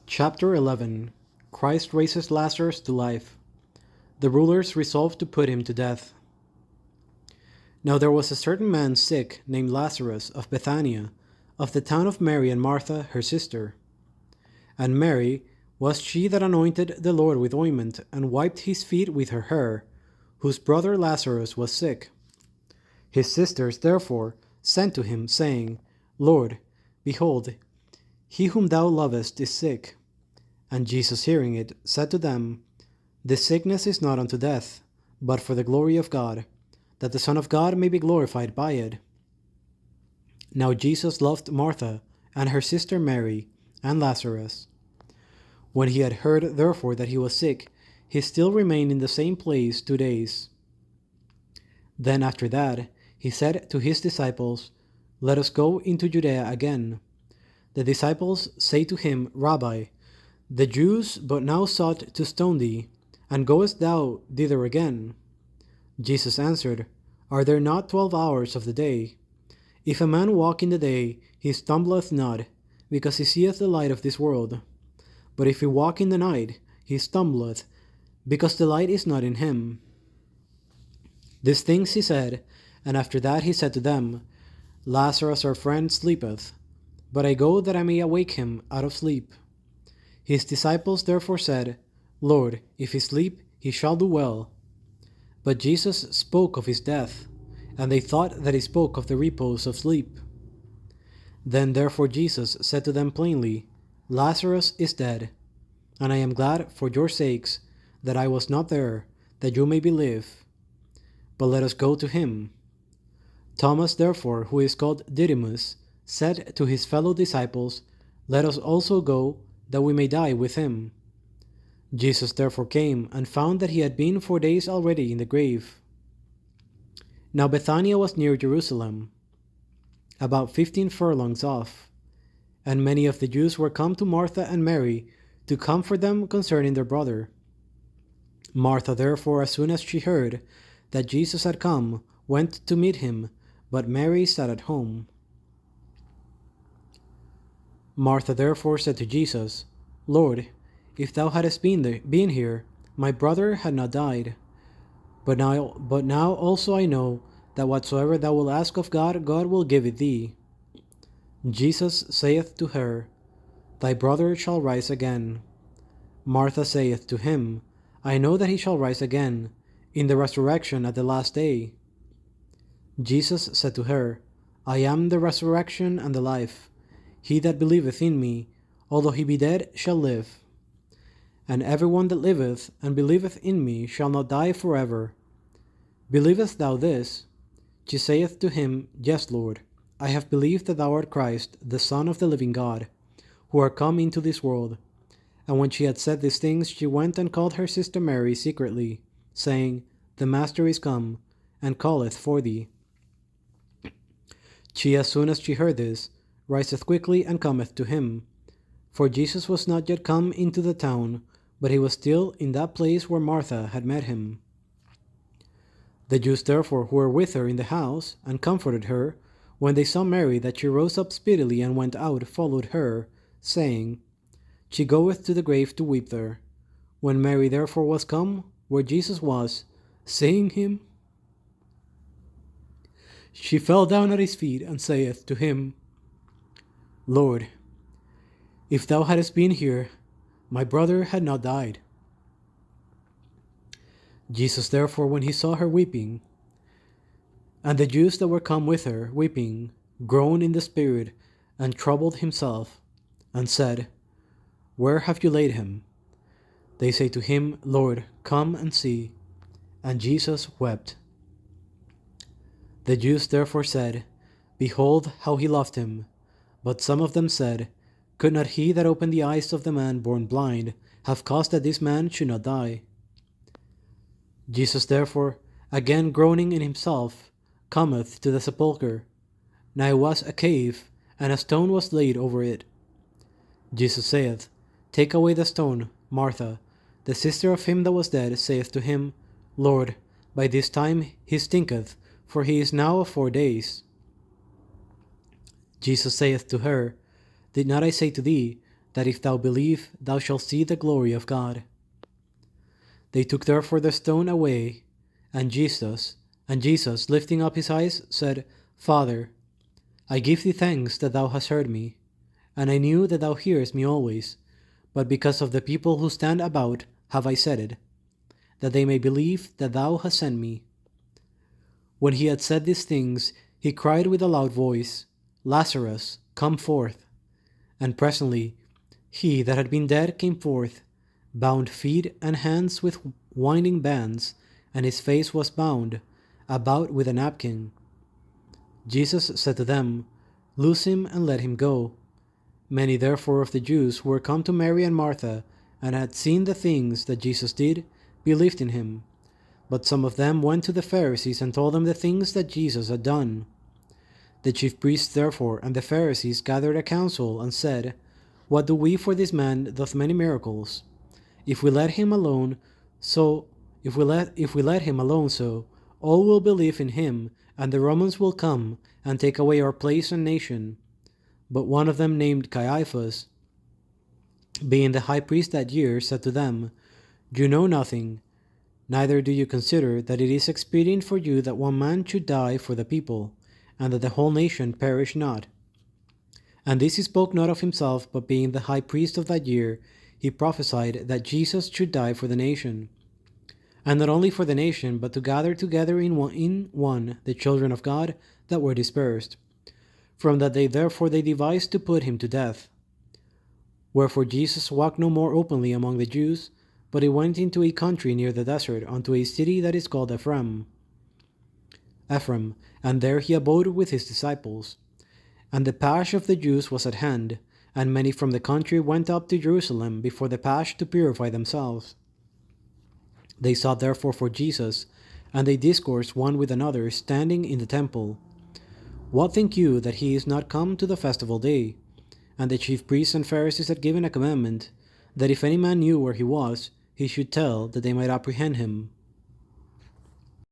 Chapter 11. Christ raises Lazarus to life. The rulers resolved to put him to death. Now there was a certain man sick, named Lazarus, of Bethania, of the town of Mary and Martha, her sister. And Mary was she that anointed the Lord with ointment, and wiped his feet with her hair, whose brother Lazarus was sick. His sisters therefore sent to him, saying, Lord, behold, he whom thou lovest is sick. And Jesus hearing it, said to them, This sickness is not unto death, but for the glory of God, that the Son of God may be glorified by it. Now Jesus loved Martha, and her sister Mary, and Lazarus. When he had heard therefore that he was sick, he still remained in the same place 2 days. Then after that he said to his disciples, Let us go into Judea again. The disciples say to him, Rabbi, the Jews but now sought to stone thee, and goest thou thither again? Jesus answered, Are there not 12 hours of the day? If a man walk in the day, he stumbleth not, because he seeth the light of this world. But if he walk in the night, he stumbleth, because the light is not in him. These things he said, and after that he said to them, Lazarus our friend sleepeth, but I go that I may awake him out of sleep. His disciples therefore said, Lord, if he sleep, he shall do well. But Jesus spoke of his death, and they thought that he spoke of the repose of sleep. Then therefore Jesus said to them plainly, Lazarus is dead, and I am glad for your sakes that I was not there, that you may believe. But let us go to him. Thomas therefore, who is called Didymus, said to his fellow disciples, Let us also go, that we may die with him. Jesus therefore came, and found that he had been 4 days already in the grave. Now Bethania was near Jerusalem, about 15 furlongs off, and many of the Jews were come to Martha and Mary to comfort them concerning their brother. Martha therefore, as soon as she heard that Jesus had come, went to meet him, but Mary sat at home. Martha therefore said to Jesus, Lord, if thou hadst been here, my brother had not died. But now also I know that whatsoever thou wilt ask of God, God will give it thee. Jesus saith to her, Thy brother shall rise again. Martha saith to him, I know that he shall rise again, in the resurrection at the last day. Jesus said to her, I am the resurrection and the life. He that believeth in me, although he be dead, shall live. And every one that liveth and believeth in me shall not die forever. Believest thou this? She saith to him, Yes, Lord, I have believed that thou art Christ, the Son of the living God, who art come into this world. And when she had said these things, she went and called her sister Mary secretly, saying, The Master is come, and calleth for thee. She, as soon as she heard this, riseth quickly and cometh to him. For Jesus was not yet come into the town, but he was still in that place where Martha had met him. The Jews therefore who were with her in the house, and comforted her, when they saw Mary that she rose up speedily and went out, followed her, saying, She goeth to the grave to weep there. When Mary therefore was come where Jesus was, seeing him, she fell down at his feet, and saith to him, Lord, if thou hadst been here, my brother had not died. Jesus therefore, when he saw her weeping, and the Jews that were come with her weeping, groaned in the spirit, and troubled himself, and said, Where have you laid him? They say to him, Lord, come and see. And Jesus wept. The Jews therefore said, Behold how he loved him. But some of them said, Could not he that opened the eyes of the man born blind have caused that this man should not die? Jesus therefore, again groaning in himself, cometh to the sepulchre. Now it was a cave, and a stone was laid over it. Jesus saith, Take away the stone. Martha, the sister of him that was dead, saith to him, Lord, by this time he stinketh, for he is now of 4 days. Jesus saith to her, Did not I say to thee, that if thou believe, thou shalt see the glory of God. They took therefore the stone away, and Jesus, lifting up his eyes, said, Father, I give thee thanks that thou hast heard me, and I knew that thou hearest me always, but because of the people who stand about have I said it, that they may believe that thou hast sent me. When he had said these things, he cried with a loud voice, Lazarus, come forth. And presently he that had been dead came forth, bound feet and hands with winding bands, and his face was bound about with a napkin. Jesus said to them, Loose him and let him go. Many therefore of the Jews who were come to Mary and Martha, and had seen the things that Jesus did, believed in him. But some of them went to the Pharisees and told them the things that Jesus had done. The chief priests therefore and the Pharisees gathered a council and said, What do we, for this man doth many miracles? If we let him alone so, all will believe in him, and the Romans will come and take away our place and nation. But one of them, named Caiaphas, being the high priest that year, said to them, You know nothing, neither do you consider that it is expedient for you that one man should die for the people, and that the whole nation perish not. And this he spoke not of himself, but being the high priest of that year, he prophesied that Jesus should die for the nation. And not only for the nation, but to gather together in one the children of God that were dispersed. From that day therefore they devised to put him to death. Wherefore Jesus walked no more openly among the Jews, but he went into a country near the desert, unto a city that is called Ephraim, and there he abode with his disciples. And the Pasch of the Jews was at hand, and many from the country went up to Jerusalem before the Pasch to purify themselves. They sought therefore for Jesus, and they discoursed one with another, standing in the temple. What think you, that he is not come to the festival day? And the chief priests and Pharisees had given a commandment, that if any man knew where he was, he should tell, that they might apprehend him.